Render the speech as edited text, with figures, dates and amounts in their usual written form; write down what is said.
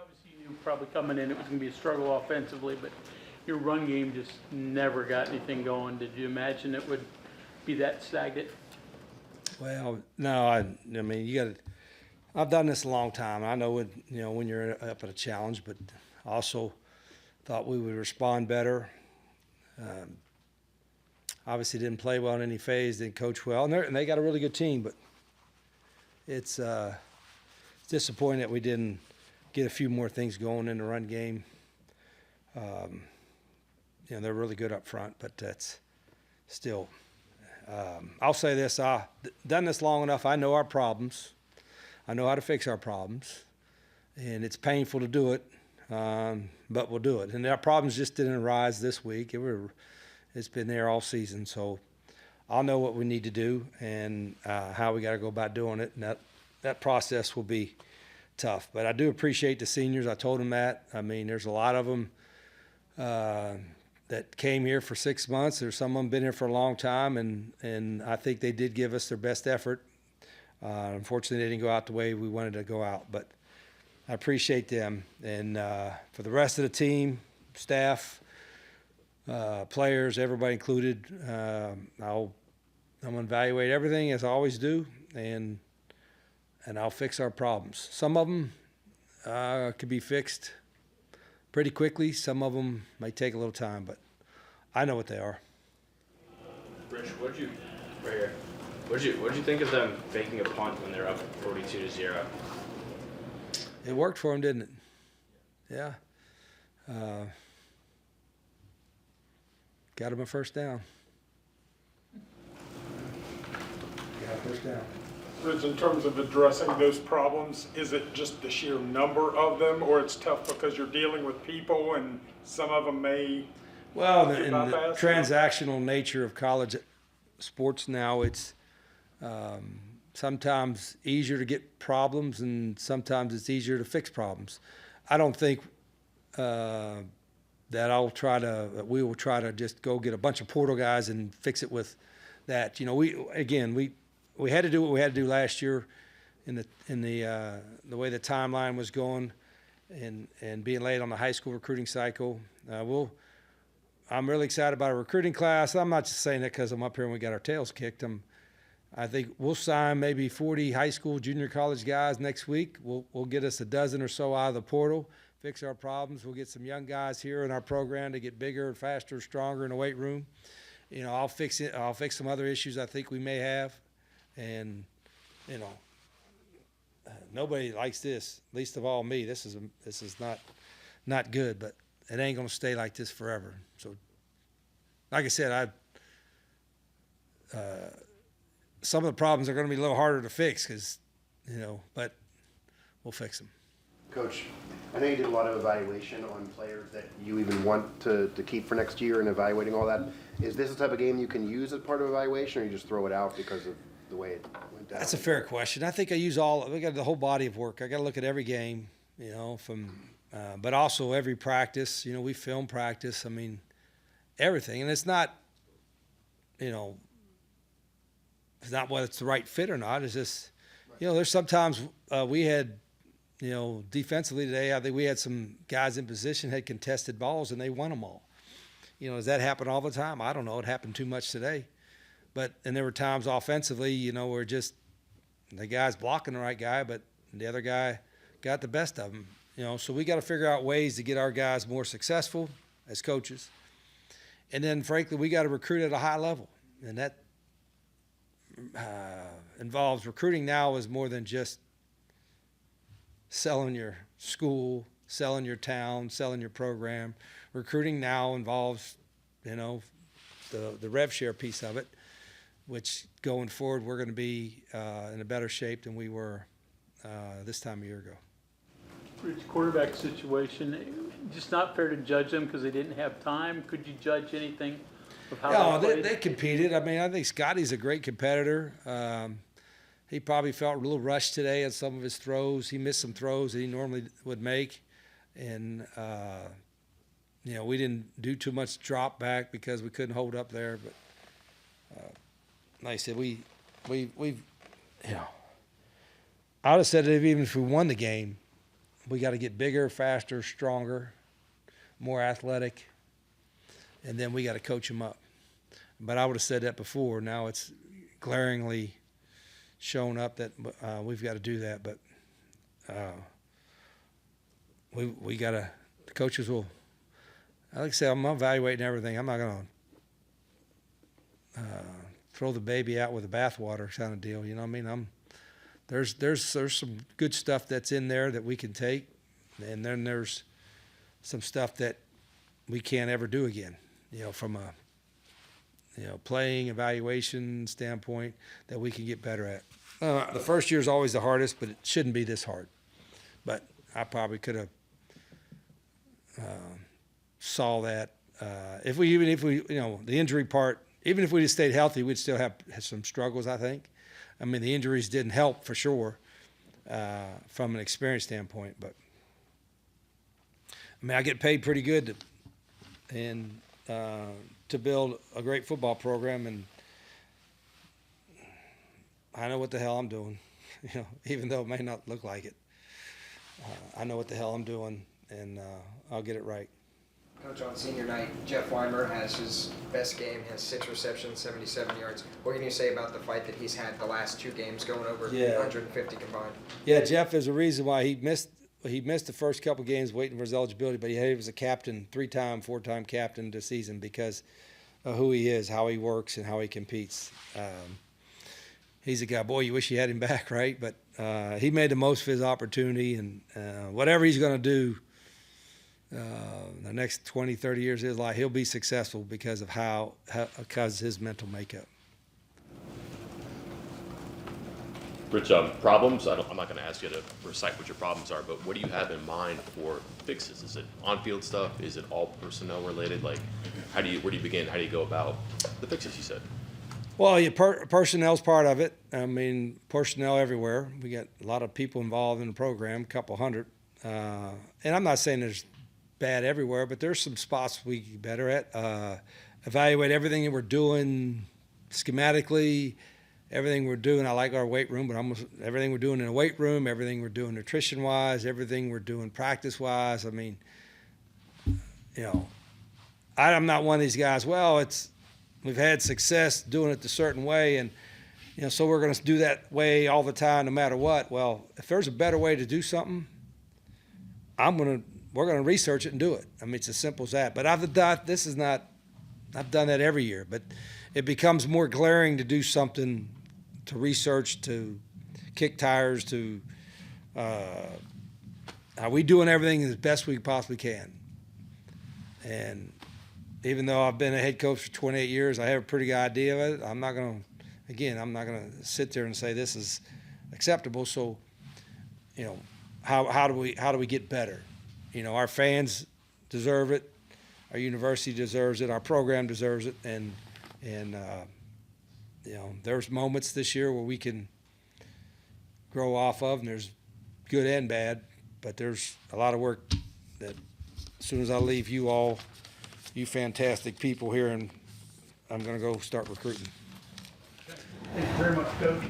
obviously you knew probably coming in it was going to be a struggle offensively, but your run game just never got anything going. Did you imagine it would be that stagnant? Well, no, I mean, you got to. I've done this a long time. I know when you're up at a challenge, but also thought we would respond better. Obviously, didn't play well in any phase. Didn't coach well, and they got a really good team. But it's disappointing that we didn't get a few more things going in the run game. They're really good up front, but that's still. I'll say this: I've done this long enough. I know our problems. I know how to fix our problems, and it's painful to do it, but we'll do it. And our problems just didn't arise this week. It's been there all season, so I'll know what we need to do and how we got to go about doing it. And that process will be tough. But I do appreciate the seniors. I told them that. I mean, there's a lot of them that came here for 6 months. There's some of them been here for a long time, and I think they did give us their best effort. Unfortunately, they didn't go out the way we wanted to go out, but I appreciate them. And for the rest of the team, staff, players, everybody included, I'm going to evaluate everything as I always do, and I'll fix our problems. Some of them could be fixed pretty quickly. Some of them may take a little time, but I know what they are. Rich, what'd you think of them faking a punt when they're up 42-0? It worked for them, didn't it? Yeah. Got them a first down. Got a first down. Rich, in terms of addressing those problems, is it just the sheer number of them, or it's tough because you're dealing with people and some of them may in the transactional nature of college sports now, it's sometimes easier to get problems and sometimes it's easier to fix problems. I don't think that we will try to just go get a bunch of portal guys and fix it with that. We had to do what we had to do last year in the way the timeline was going and being late on the high school recruiting cycle. I'm really excited about our recruiting class. I'm not just saying that because I'm up here and we got our tails kicked. I think we'll sign maybe 40 high school, junior college guys next week. We'll get us a dozen or so out of the portal, fix our problems. We'll get some young guys here in our program to get bigger, faster, stronger in the weight room. I'll fix it. I'll fix some other issues I think we may have. And, nobody likes this, least of all me. This is not good, but it ain't going to stay like this forever. So, like I said, some of the problems are going to be a little harder to fix because, but we'll fix them. Coach, I know you did a lot of evaluation on players that you even want to keep for next year and evaluating all that. Is this the type of game you can use as part of evaluation, or you just throw it out because of the way it went down? That's a fair question. I think we got the whole body of work. I got to look at every game, but also every practice. We film practice. I mean, everything. And it's not, it's not whether it's the right fit or not. It's just, there's sometimes we had, defensively today, I think we had some guys in position, had contested balls, and they won them all. Does that happen all the time? I don't know. It happened too much today. And there were times offensively, where just the guy's blocking the right guy, but the other guy got the best of him. So we got to figure out ways to get our guys more successful as coaches. And then, frankly, we got to recruit at a high level. And that involves recruiting now is more than just selling your school, selling your town, selling your program. Recruiting now involves, the rev share piece of it, which going forward we're going to be in a better shape than we were this time a year ago. Rich, quarterback situation, just not fair to judge them because they didn't have time. Could you judge anything of how they competed. I mean, I think Scotty's a great competitor. He probably felt a little rushed today on some of his throws. He missed some throws that he normally would make. And, we didn't do too much drop back because we couldn't hold up there. But like I said, I would have said that even if we won the game, we got to get bigger, faster, stronger, more athletic, and then we got to coach them up. But I would have said that before. Now it's glaringly shown up that we've got to do that. But we got to. The coaches will. Like I said, I'm evaluating everything. I'm not going to throw the baby out with the bathwater kind of deal. You know what I mean? There's some good stuff that's in there that we can take, and then there's some stuff that we can't ever do again. You know, from a playing evaluation standpoint that we can get better at. The first year is always the hardest, but it shouldn't be this hard. But I probably could have saw that if we the injury part. Even if we just stayed healthy, we'd still have some struggles, I think. I mean, the injuries didn't help for sure from an experience standpoint. But, I mean, I get paid pretty good to build a great football program, and I know what the hell I'm doing, even though it may not look like it. I know what the hell I'm doing, and I'll get it right. Coach, on senior night, Jeff Weimer has his best game, has 6 receptions, 77 yards. What can you say about the fight that he's had the last 2 games, going over 150 combined? Yeah, Jeff is a reason why he missed the first couple games waiting for his eligibility, but he was a captain, 3-time, 4-time captain this season because of who he is, how he works, and how he competes. He's a guy, boy, you wish you had him back, right? But he made the most of his opportunity, and whatever he's going to do the next 20, 30 years of his life, he'll be successful because of because his mental makeup. Rich, problems, I'm not going to ask you to recite what your problems are, but what do you have in mind for fixes? Is it on-field stuff? Is it all personnel related? Like, where do you begin? How do you go about the fixes, you said? Well, personnel's part of it. I mean, personnel everywhere. We got a lot of people involved in the program, a couple hundred. And I'm not saying there's bad everywhere, but there's some spots we can get better at. Evaluate everything that we're doing schematically, everything we're doing. I like our weight room, but almost everything we're doing in the weight room, everything we're doing nutrition-wise, everything we're doing practice-wise. I mean, I'm not one of these guys, we've had success doing it a certain way, and so we're going to do that way all the time no matter what. Well, if there's a better way to do something, we're going to research it and do it. I mean, it's as simple as that. But I've done that every year, but it becomes more glaring to do something, to research, to kick tires, to are we doing everything as best we possibly can? And even though I've been a head coach for 28 years, I have a pretty good idea of it. I'm not going to sit there and say this is acceptable. So, how do we get better? Our fans deserve it. Our university deserves it. Our program deserves it. And there's moments this year where we can grow off of, and there's good and bad. But there's a lot of work that as soon as I leave you all, you fantastic people here, and I'm going to go start recruiting. Thank you very much, Coach.